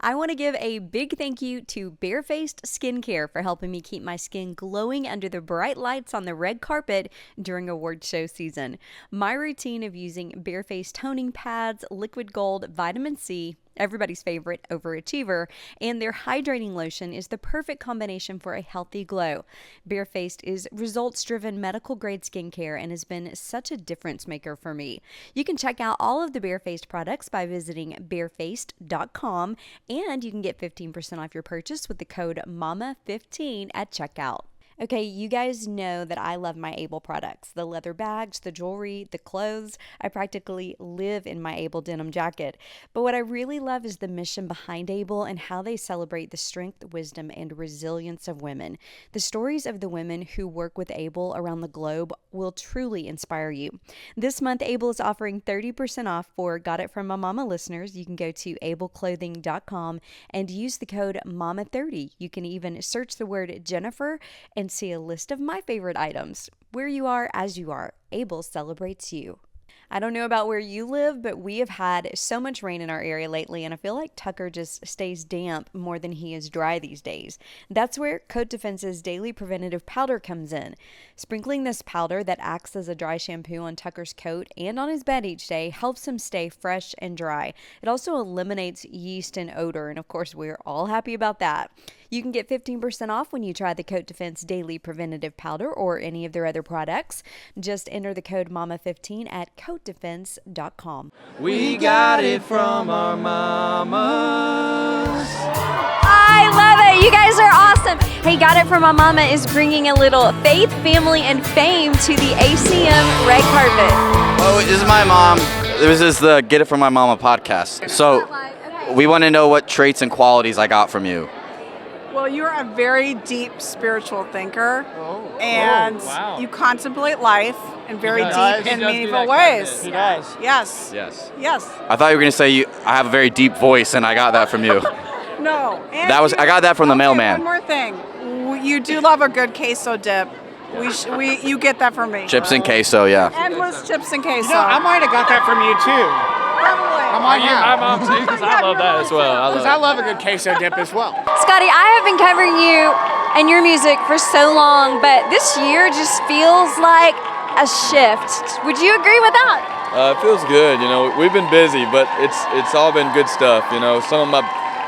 I want to give a big thank you to Barefaced Skincare for helping me keep my skin glowing under the bright lights on the red carpet during award show season. My routine of using Barefaced toning pads, liquid gold, vitamin C, everybody's favorite overachiever, and their hydrating lotion is the perfect combination for a healthy glow. Barefaced is results-driven medical-grade skincare and has been such a difference maker for me. You can check out all of the Barefaced products by visiting barefaced.com, and you can get 15% off your purchase with the code MAMA15 at checkout. Okay, you guys know that I love my Able products, the leather bags, the jewelry, the clothes. I practically live in my Able denim jacket. But what I really love is the mission behind Able and how they celebrate the strength, wisdom, and resilience of women. The stories of the women who work with Able around the globe will truly inspire you. This month, Able is offering 30% off for Got It From My Mama listeners. You can go to ableclothing.com and use the code MAMA30. You can even search the word Jennifer and see a list of my favorite items. Where you are, as you are, Able celebrates you. I don't know about where you live, but we have had so much rain in our area lately, and I feel like Tucker just stays damp more than he is dry these days. That's where Coat Defense's Daily Preventative Powder comes in. Sprinkling this powder that acts as a dry shampoo on Tucker's coat and on his bed each day helps him stay fresh and dry. It also eliminates yeast and odor, and of course, we're all happy about that. You can get 15% off when you try the Coat Defense Daily Preventative Powder or any of their other products. Just enter the code MAMA15 at coatdefense.com. We got it from our mamas. I love it. You guys are awesome. Hey, Got It From My Mama is bringing a little faith, family, and fame to the ACM red carpet. Oh, this is my mom. This is the Get It From My Mama podcast. So we want to know what traits and qualities I got from you. Well, you're a very deep spiritual thinker, and you contemplate life in very deep and meaningful ways. He does. Yes. Yes. Yes. I thought you were going to say I have a very deep voice, and I got that from you. No. And I got that from the mailman. One more thing. You do love a good queso dip. You get that from me. Chips and queso, yeah. Endless chips and queso. You know, I might have got that from you too. Probably. I might have. My mom too, because I love that as well. Because I love a good queso dip as well. Scotty, I have been covering you and your music for so long, but this year just feels like a shift. Would you agree with that? It feels good. You know, we've been busy, but it's all been good stuff. You know, some of my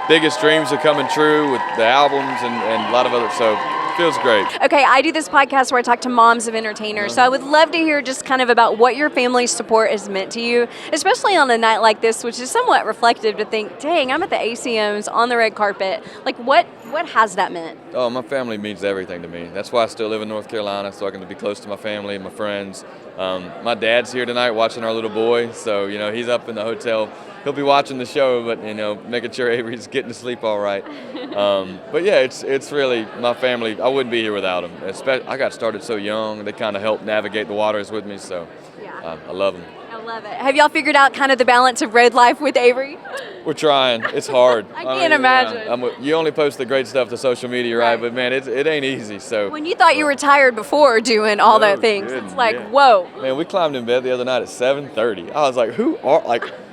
biggest dreams are coming true with the albums and a lot of other, so feels great. Okay, I do this podcast where I talk to moms of entertainers, so I would love to hear just kind of about what your family's support has meant to you, especially on a night like this, which is somewhat reflective to think, dang, I'm at the ACMs on the red carpet. Like, what has that meant? Oh, my family means everything to me. That's why I still live in North Carolina, so I can be close to my family and my friends. My dad's here tonight watching our little boy, so, you know, he's up in the hotel. He'll be watching the show, but, you know, making sure Avery's getting to sleep all right. But yeah, it's really my family. I wouldn't be here without them. I got started so young. They kind of helped navigate the waters with me, so I love them. I love it. Have y'all figured out kind of the balance of road life with Avery? We're trying. It's hard. I can't imagine. You only post the great stuff to social media, right? But man, it ain't easy. So when you thought you were tired before doing all those things, it's like, whoa. Man, we climbed in bed the other night at 7:30. I was like,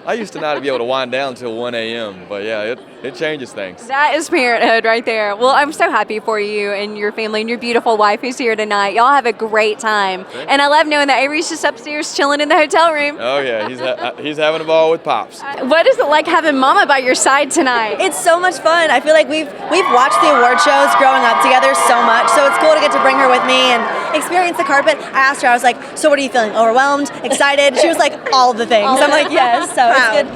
I used to not be able to wind down until 1 a.m. But yeah, it changes things. That is parenthood right there. Well, I'm so happy for you and your family and your beautiful wife who's here tonight. Y'all have a great time. And I love knowing that Avery's just upstairs chilling in the hotel room. Oh yeah, he's having a ball with Pops. What is it like having Mama by your side tonight? It's so much fun. I feel like we've watched the award shows growing up together so much, so it's cool to get to bring her with me and experience the carpet. I asked her, I was like, so what are you feeling? Overwhelmed? Excited? She was like, all of the things. I'm like, yes. So it's good.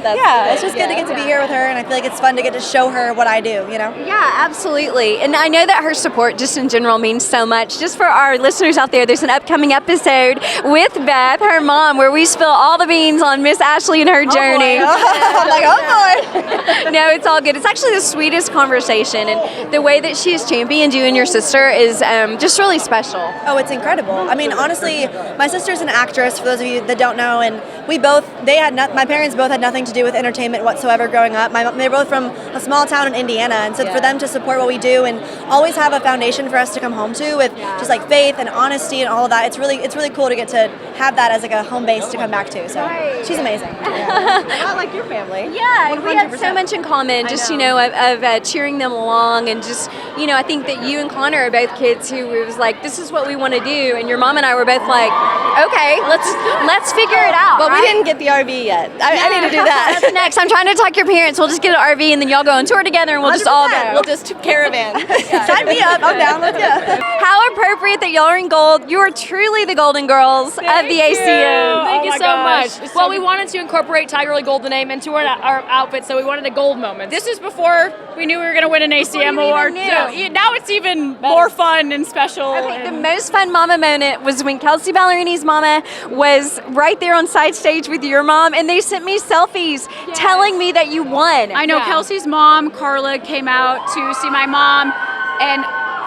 It's just good to get to be here with her, and I feel like it's fun to get to show her what I do, you know? Yeah, absolutely. And I know that her support just in general means so much. Just for our listeners out there, there's an upcoming episode with Beth, her mom, where we spill all the beans on Miss Ashley and her journey. I'm like, oh boy. No, it's all good. It's actually the sweetest conversation, and the way that she has championed you and your sister is just really special. Oh, it's incredible. I mean, honestly, my sister's an actress, for those of you that don't know, and my parents both had nothing to do with entertainment whatsoever growing up. They're both from a small town in Indiana. And so for them to support what we do and always have a foundation for us to come home to with just like faith and honesty and all of that, it's really cool to get to have that as like a home base to come back to. So she's amazing. Not like your family. Yeah, we have so much in common, just, of cheering them along, and just, I think that you and Connor are both kids who was like, this is what we want to do, and your mom and I were both like, okay, let's figure it out. But we didn't get the RV yet. I need to do that. That's next. I'm trying to talk your parents. We'll just get an RV, and then y'all go on tour together, and we'll just all go. We'll just caravan. Sign me up. I'm down. Let's go. How appropriate that y'all are in gold. You are truly the golden girls of the ACM. Thank you so much. Well, we wanted to incorporate Tiger Lily Gold, the name, into our outfit, so we wanted a gold moment. This was before we knew we were going to win an ACM award. So now it's even more fun and special. Okay, the most fun mama moment was when Kelsey Ballerini's mama was right there on side stage with your mom, and they sent me selfies telling me that you won. I know Kelsey's mom, Carla, came out to see my mom, and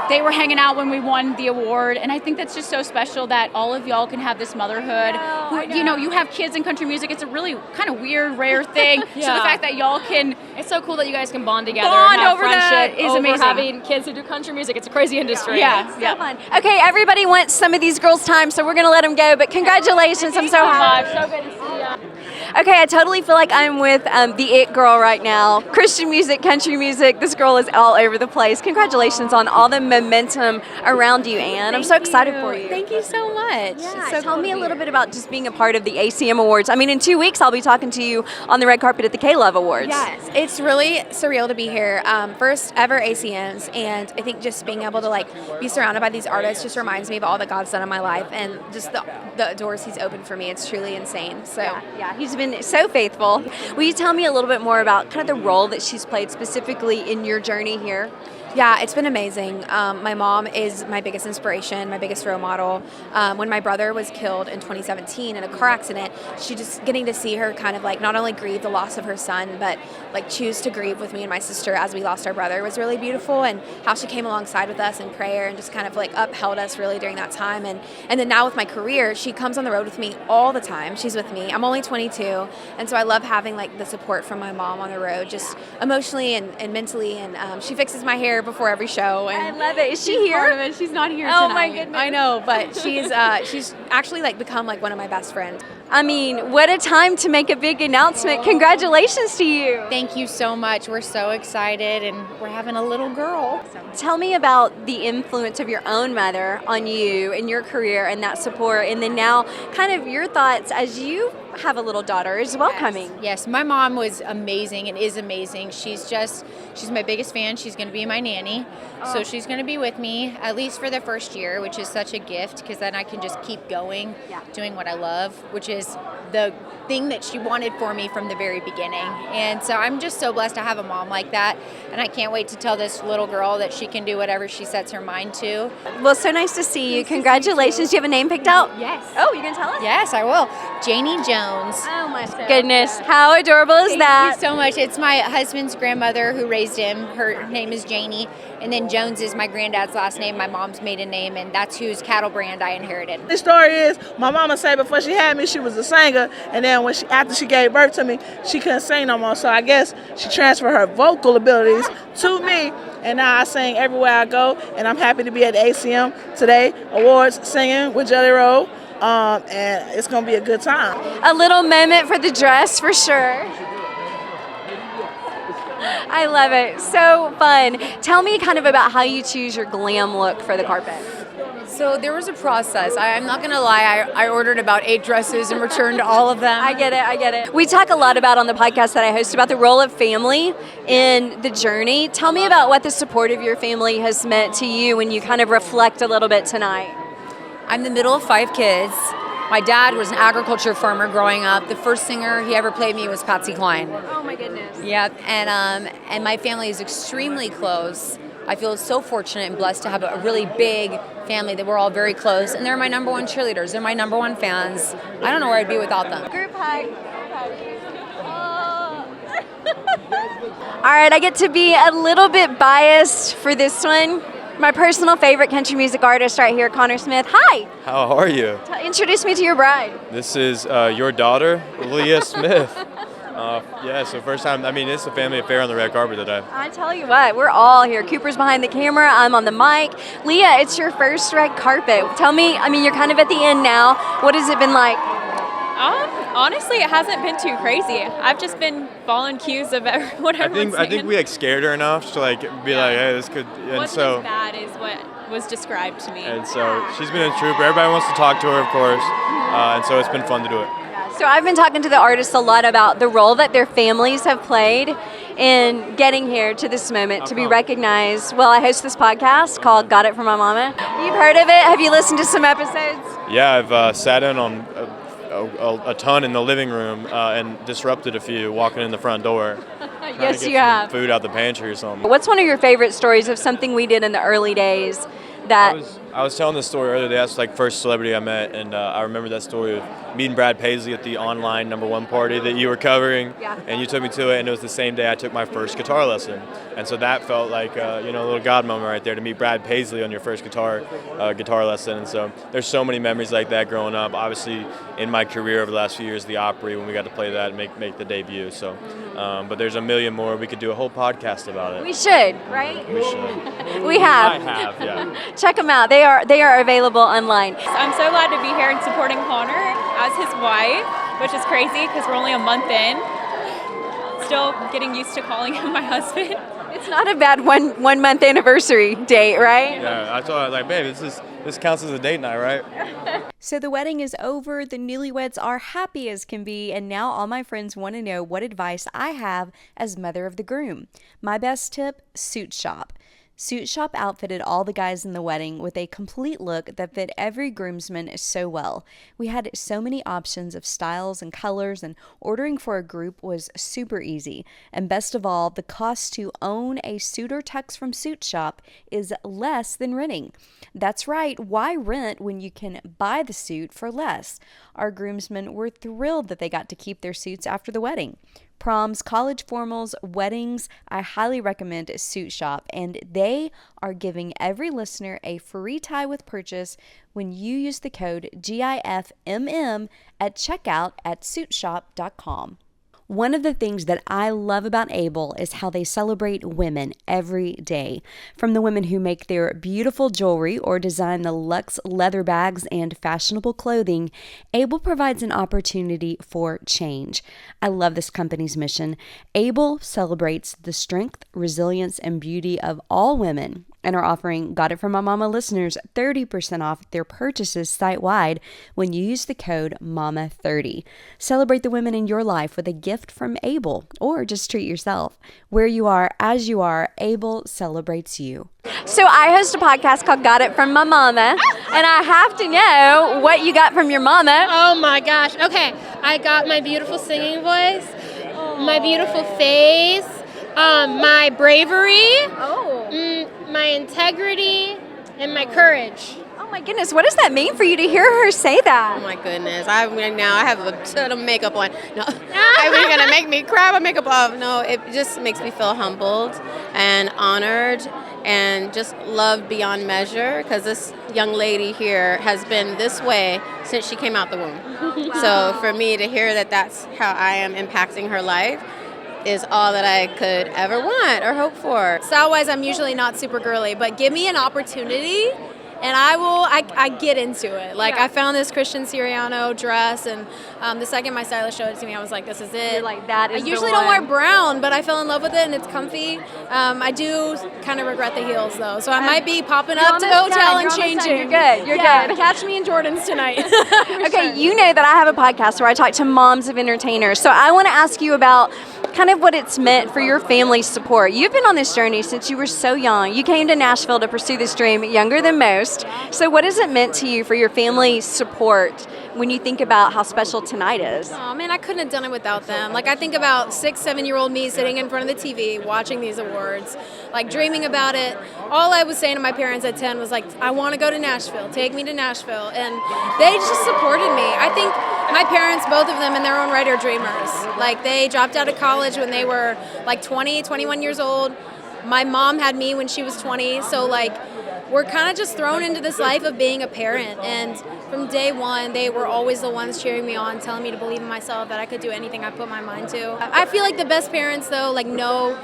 they were hanging out when we won the award, and I think that's just so special that all of y'all can have this motherhood. You have kids in country music. It's a really kind of weird, rare thing. So the fact that y'all can, it's so cool that you guys can bond together and have over friendship that is over amazing. Having kids who do country music. It's a crazy industry. Yeah, so fun. Okay, everybody wants some of these girls' time, so we're gonna let them go. But congratulations, I'm so happy. So good to see you. Okay, I totally feel like I'm with the it girl right now. Christian music, country music, this girl is all over the place. Congratulations on all the momentum around you, Anne. I'm so excited for you. Thank you so much. Yeah, so tell me a little bit about just being a part of the ACM Awards. I mean, in 2 weeks, I'll be talking to you on the red carpet at the K-Love Awards. Yes, it's really surreal to be here. First ever ACMs, and I think just being able to be surrounded by these artists just reminds me of all that God's done in my life, and just the doors He's opened for me. It's truly insane. So yeah, He's been so faithful. Will you tell me a little bit more about kind of the role that she's played specifically in your journey here? Yeah, it's been amazing. My mom is my biggest inspiration, my biggest role model. When my brother was killed in 2017 in a car accident, she just getting to see her kind of not only grieve the loss of her son, but choose to grieve with me and my sister as we lost our brother was really beautiful, and how she came alongside with us in prayer and just kind of upheld us really during that time. And then now with my career, she comes on the road with me all the time. She's with me. I'm only 22, and so I love having the support from my mom on the road, just emotionally and mentally, and she fixes my hair before every show. And I love it. Is she here? Part of it. She's not here tonight. Oh my goodness. I know, but she's actually become one of my best friends. I mean, what a time to make a big announcement. Congratulations to you. Thank you so much. We're so excited, and we're having a little girl. Tell me about the influence of your own mother on you and your career and that support, and then now kind of your thoughts as you have a little daughter as well coming. Yes, my mom was amazing and is amazing. She's my biggest fan. She's going to be my nanny. So she's going to be with me at least for the first year, which is such a gift, because then I can just keep going, doing what I love, which is the thing that she wanted for me from the very beginning. And so I'm just so blessed to have a mom like that, and I can't wait to tell this little girl that she can do whatever she sets her mind to. Well, so nice to see you. Congratulations. Do you have a name picked out? Yes. Oh, you're going to tell us? Yes, I will. Janie Jones. Oh my goodness. How adorable is that? Thank you so much. It's my husband's grandmother who raised him. Her name is Janie. And then Jones is my granddad's last name, my mom's maiden name, and that's whose cattle brand I inherited. The story is, my mama said before she had me, she was a singer, and then after she gave birth to me, she couldn't sing no more. So I guess she transferred her vocal abilities to me, and now I sing everywhere I go. And I'm happy to be at the ACM today Awards singing with Jelly Roll, and it's gonna be a good time. A little moment for the dress for sure. I love it. So fun. Tell me kind of about how you choose your glam look for the carpet. So there was a process. I'm not going to lie. I ordered about 8 dresses and returned all of them. I get it. We talk a lot about on the podcast that I host about the role of family in the journey. Tell me about what the support of your family has meant to you when you kind of reflect a little bit tonight. I'm the middle of 5 kids. My dad was an agriculture farmer growing up. The first singer he ever played me was Patsy Cline. Oh my goodness. Yeah, and my family is extremely close. I feel so fortunate and blessed to have a really big family that we're all very close, and they're my number one cheerleaders. They're my number one fans. I don't know where I'd be without them. Group hug. All right, I get to be a little bit biased for this one. My personal favorite country music artist right here, Connor Smith. Hi. How are you? Introduce me to your bride. This is your daughter, Leah Smith. Yeah, so first time, I mean, it's a family affair on the red carpet today. I tell you what, we're all here. Cooper's behind the camera, I'm on the mic. Leah, it's your first red carpet. Tell me, I mean, you're kind of at the end now. What has it been like? Honestly, it hasn't been too crazy. I've just been following cues of what everyone's saying. I think we like scared her enough to like be like, hey, this could, and What's so bad is what was described to me. and so she's been a trooper. Everybody wants to talk to her, of course, and so it's been fun to do it. So I've been talking to the artists a lot about the role that their families have played in getting here to this moment to be recognized. Well, I host this podcast called Got It From My Mama. You've heard of it? Have you listened to some episodes? Yeah, I've sat in on a ton in the living room and disrupted a few walking in the front door. Yes, you have. Food out the pantry or something. What's one of your favorite stories of something we did in the early days that... I was telling this story earlier. That's like first celebrity I met, and I remember that story of meeting Brad Paisley at the online #1 party that you were covering, and you took me to it, and it was the same day I took my first guitar lesson, and so that felt like a little God moment right there to meet Brad Paisley on your first guitar lesson, and so there's so many memories like that growing up. Obviously, in my career over the last few years, the Opry when we got to play that and make the debut. So, but there's a million more. We could do a whole podcast about it. We should, right? We should. We have. I have, yeah. Check them out. They are available online. I'm so glad to be here and supporting Connor as his wife, which is crazy because we're only a month in. Still getting used to calling him my husband. It's not a bad one month anniversary date, right? Yeah, I told her, like, babe, this counts as a date night, right? So the wedding is over, the newlyweds are happy as can be, and now all my friends want to know what advice I have as mother of the groom. My best tip, SUITSHOP. SUITSHOP outfitted all the guys in the wedding with a complete look that fit every groomsman so well. We had so many options of styles and colors, and ordering for a group was super easy. And best of all, the cost to own a suit or tux from SUITSHOP is less than renting. That's right, why rent when you can buy the suit for less? Our groomsmen were thrilled that they got to keep their suits after the wedding. Proms, college formals, weddings, I highly recommend SUITSHOP, and they are giving every listener a free tie with purchase when you use the code GIFMM at checkout at suitshop.com. One of the things that I love about Able is how they celebrate women every day. From the women who make their beautiful jewelry or design the luxe leather bags and fashionable clothing, Able provides an opportunity for change. I love this company's mission. Able celebrates the strength, resilience, and beauty of all women and are offering Got It From My Mama listeners 30% off their purchases site-wide when you use the code MAMA30. Celebrate the women in your life with a gift from Able, or just treat yourself. Where you are, as you are, Able celebrates you. So I host a podcast called Got It From My Mama, and I have to know what you got from your mama. Oh my gosh. Okay, I got my beautiful singing voice, my beautiful face, my bravery, my integrity, and my courage. Oh my goodness, what does that mean for you to hear her say that? Oh my goodness, I have a ton of makeup on. No, I was gonna make me cry with makeup off. No, it just makes me feel humbled and honored and just loved beyond measure, because this young lady here has been this way since she came out the womb. Wow. So for me to hear that that's how I am impacting her life is all that I could ever want or hope for. Style-wise, I'm usually not super girly, but give me an opportunity and I get into it. Like, I found this Christian Siriano dress, and the second my stylist showed it to me, I was like, this is it. You're like, that is I usually don't wear brown, but I fell in love with it, and it's comfy. I do kind of regret the heels, though, so I might be popping up to the hotel and changing. You're good. You're good. Catch me in Jordans tonight. Okay, you know that I have a podcast where I talk to moms of entertainers, so I want to ask you about kind of what it's meant for your family's support. You've been on this journey since you were so young. You came to Nashville to pursue this dream younger than most. So what has it meant to you for your family's support when you think about how special tonight is? Oh man, I couldn't have done it without them. Like, I think about 6-7-year-old me sitting in front of the TV watching these awards, like dreaming about it. All I was saying to my parents at 10 was like, I want to go to Nashville, take me to Nashville. And they just supported me. I think my parents, both of them in their own right, are dreamers. Like, they dropped out of college when they were like 20, 21 years old. My mom had me when she was 20, so like we're kind of just thrown into this life of being a parent. And from day one, they were always the ones cheering me on, telling me to believe in myself, that I could do anything I put my mind to. I feel like the best parents, though, like know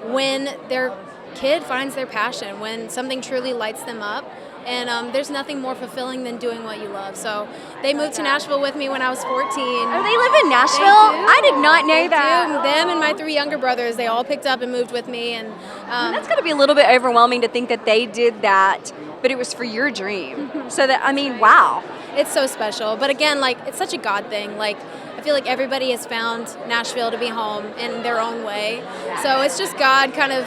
when their kid finds their passion, when something truly lights them up. And there's nothing more fulfilling than doing what you love. So they moved to Nashville with me when I was 14. Oh, they live in Nashville? I did not know that. Them and my 3 younger brothers, they all picked up and moved with me. And that's got to be a little bit overwhelming to think that they did that, but it was for your dream. So that, I mean, wow. It's so special. But again, like, it's such a God thing. Like, I feel like everybody has found Nashville to be home in their own way. So it's just God kind of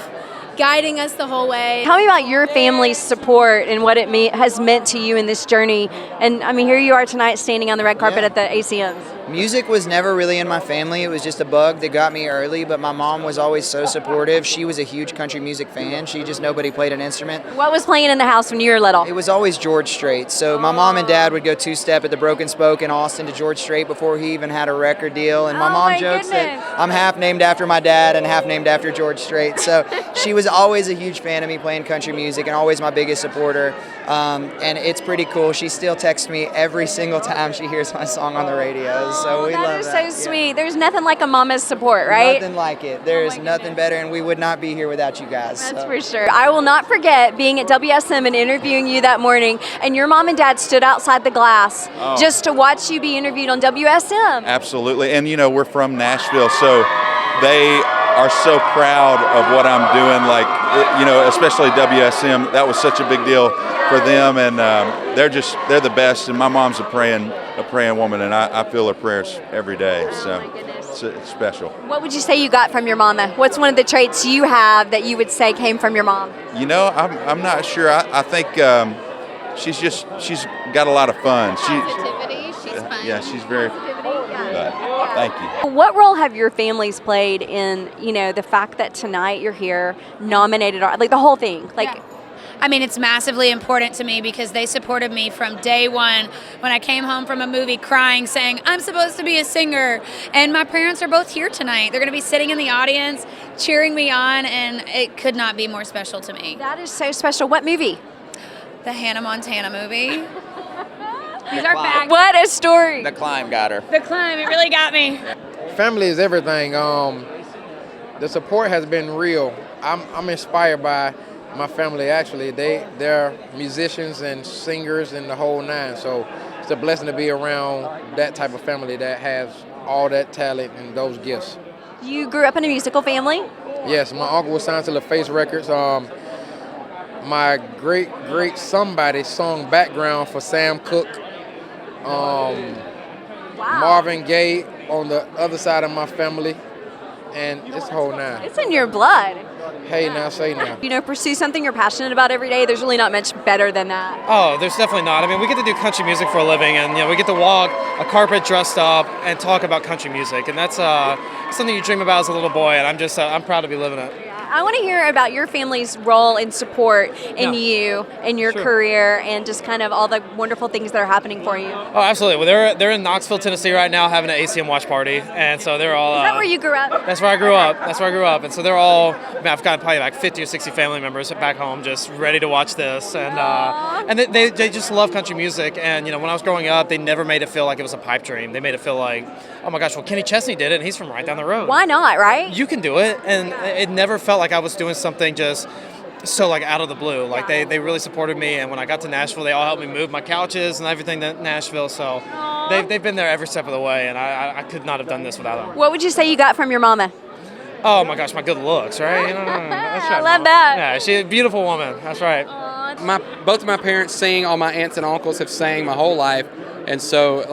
guiding us the whole way. Tell me about your family's support and what it has meant to you in this journey. And I mean, here you are tonight standing on the red carpet at the ACMs. Music was never really in my family. It was just a bug that got me early, but my mom was always so supportive. She was a huge country music fan. Nobody played an instrument. What was playing in the house when you were little? It was always George Strait. So my mom and dad would go two-step at the Broken Spoke in Austin to George Strait before he even had a record deal. And my mom jokes that I'm half named after my dad and half named after George Strait. So she was always a huge fan of me playing country music and always my biggest supporter. And it's pretty cool. She still texts me every single time she hears my song on the radio. So we love that. That is so sweet. There's nothing like a mama's support, right? Nothing like it. There's nothing better, and we would not be here without you guys. That's for sure. I will not forget being at WSM and interviewing you that morning, and your mom and dad stood outside the glass just to watch you be interviewed on WSM. Absolutely. And, we're from Nashville, so they are so proud of what I'm doing, especially WSM. That was such a big deal for them, and they're the best, and my mom's a praying woman, and I feel her prayers every day, so it's special. What would you say you got from your mama? What's one of the traits you have that you would say came from your mom? I'm not sure. I think she's got a lot of fun. Positivity, she's fun. Yeah, she's very. Thank you. What role have your families played in, the fact that tonight you're here, nominated, like the whole thing? I mean, it's massively important to me because they supported me from day one when I came home from a movie crying, saying, I'm supposed to be a singer. And my parents are both here tonight. They're going to be sitting in the audience, cheering me on, and it could not be more special to me. That is so special. What movie? The Hannah Montana movie. These are facts. What a story. The Climb got her. The Climb, it really got me. Family is everything. The support has been real. I'm inspired by my family. Actually, they're musicians and singers and the whole nine. So it's a blessing to be around that type of family that has all that talent and those gifts. You grew up in a musical family? Yes, my uncle was signed to LaFace Records. My great somebody sung background for Sam Cooke. Marvin Gaye on the other side of my family, and it's the whole nine. It's in your blood. Hey, now say now. Pursue something you're passionate about every day. There's really not much better than that. Oh, there's definitely not. I mean, we get to do country music for a living, and we get to walk a carpet dressed up and talk about country music, and that's something you dream about as a little boy, and I'm proud to be living it. I want to hear about your family's role and support in you and your career and just kind of all the wonderful things that are happening for you. Oh, absolutely. Well, they're in Knoxville, Tennessee right now having an ACM watch party, and so they're all... Is that where you grew up? That's where I grew up. And so they're all... I've got probably like 50 or 60 family members back home just ready to watch this. And they just love country music. And, when I was growing up, they never made it feel like it was a pipe dream. They made it feel like, oh my gosh, well, Kenny Chesney did it, and he's from right down the road. Why not, right? You can do it. And it never felt like I was doing something just so out of the blue. They really supported me, and when I got to Nashville, they all helped me move my couches and everything to Nashville. So they've been there every step of the way, and I could not have done this without them. What would you say you got from your mama? Oh my gosh, my good looks, right? That's right, I love that. Yeah, she's a beautiful woman. That's right. Both of my parents sing. All my aunts and uncles have sang my whole life, and so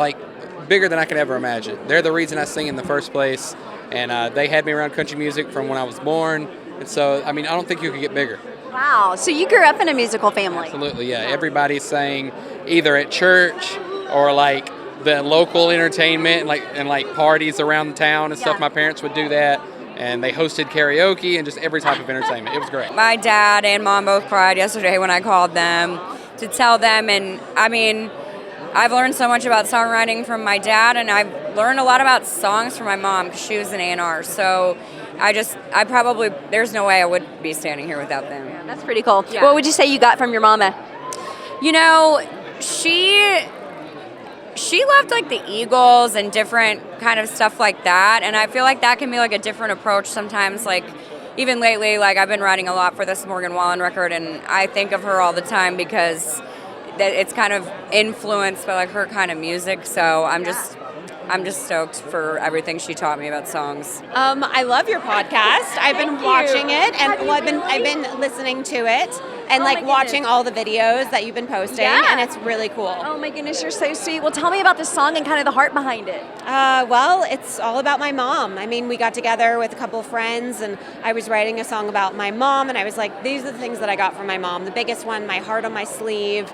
bigger than I could ever imagine. They're the reason I sing in the first place, and they had me around country music from when I was born. And so, I don't think you could get bigger. Wow. So you grew up in a musical family? Absolutely, yeah. Everybody sang either at church or the local entertainment and parties around the town and stuff. My parents would do that. And they hosted karaoke and just every type of entertainment. It was great. My dad and mom both cried yesterday when I called them to tell them. And I've learned so much about songwriting from my dad, and I've learned a lot about songs from my mom because she was an A&R. So there's no way I would be standing here without them. Yeah, that's pretty cool. Yeah. What would you say you got from your mama? You know, she loved like the Eagles and different kind of stuff like that, and I feel like that can be like a different approach sometimes. Like even lately, like I've been writing a lot for this Morgan Wallen record, and I think of her all the time because it's kind of influenced by like her kind of music. So I'm just stoked for everything she taught me about songs. I love your podcast. I've been watching it, and I've been listening to it, and like watching all the videos that you've been posting, and it's really cool. Oh my goodness, you're so sweet. Well, tell me about the song and kind of the heart behind it. Well, it's all about my mom. I mean, we got together with a couple of friends, and I was writing a song about my mom, and I was like, these are the things that I got from my mom. The biggest one, my heart on my sleeve.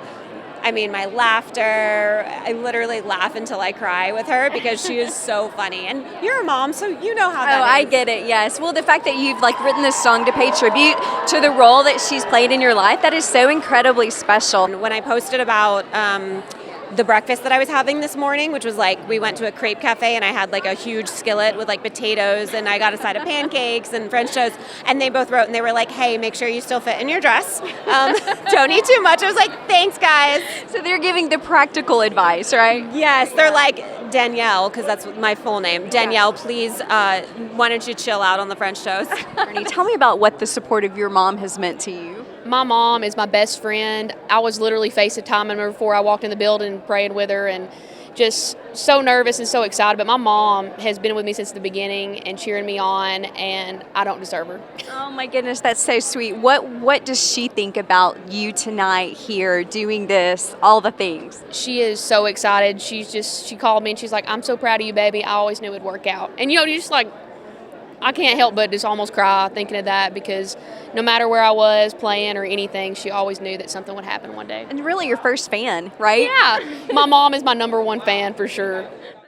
I mean, my laughter. I literally laugh until I cry with her because she is so funny. And you're a mom, so you know how that is. I get it, yes. Well, the fact that you've like written this song to pay tribute to the role that she's played in your life, that is so incredibly special. When I posted about the breakfast that I was having this morning, which was like, we went to a crepe cafe and I had like a huge skillet with like potatoes, and I got a side of pancakes and French toast, and they both wrote and they were like, hey, make sure you still fit in your dress. Don't eat too much. I was like, thanks guys. So they're giving the practical advice, right? Yes, they're like, Danielle, because that's my full name. Danielle, please, why don't you chill out on the French toast? Bernie, tell me about what the support of your mom has meant to you. My mom is my best friend. I was literally FaceTiming her before I walked in the building, praying with her, and just so nervous and so excited. But my mom has been with me since the beginning and cheering me on, and I don't deserve her. Oh my goodness, that's so sweet. What does she think about you tonight here doing this, all the things? She is so excited. She called me and she's like, I'm so proud of you, baby. I always knew it'd work out. And you just like, I can't help but just almost cry thinking of that, because no matter where I was playing or anything, she always knew that something would happen one day. And really your first fan, right? Yeah. My mom is my number one fan for sure.